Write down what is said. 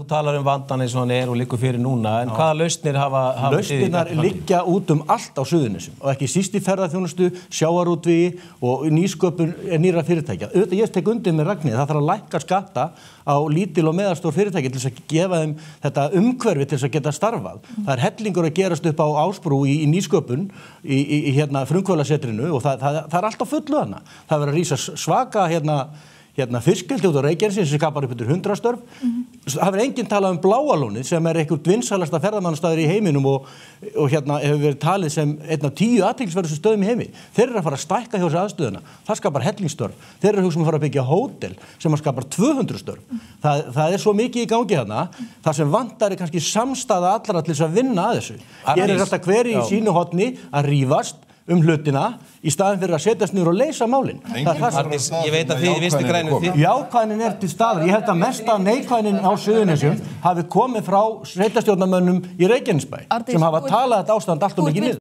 Þú talar vandan eins og hann og liggur fyrir núna, en hvaða lausnir hafa Lausnirnar liggja út allt á Suðurnesjum og ekki síst í ferðaþjónustu, sjávarútvegi og nýsköpun nýrra fyrirtækja. Auðvitað ég tek undir með Ragnheiði, það þarf að lækka skatta á lítil og meðalstór fyrirtæki til þess að gefa þeim þetta umhverfi til þess að geta starfað. Það hellingur að gerast upp á Ásbrú í nýsköpun í frumkvöðlasetrinu og það allt á fullu hana. Það verður að rísa svaka fiskeldi út á Reykjanesið sem skapar upp undir 100 störf. Það verður enginn talað Bláa lónið sem einhver vinsælasta ferðamannastaður í heiminum og hefur verið talið sem einn af 10 athyglisverðustu stöðum í heimi. Þeir eru að fara að stækka hjá þessu aðstöðuna. Það skapar hellingsstörf. Þeir eru að hugsa að fara að byggja hótel sem skapar 200 störf. Það svo mikið í gangi þarna. Það sem vantar kannski samstaða allra til þess að vinna að þessu. Hér alltaf hver í sínu horni að rífast hlutina í staðinn fyrir að setjast niður og leysa málin. Ég veit að þið Vinstri grænir Jákvæðnin til staðar. Ég held að mesta neikvæðnin á Suðurnesjum hafi komið frá sveitarstjórnarmönnum í Reykjanesbæ sem hafa talað þetta ástand allt of mikið niður.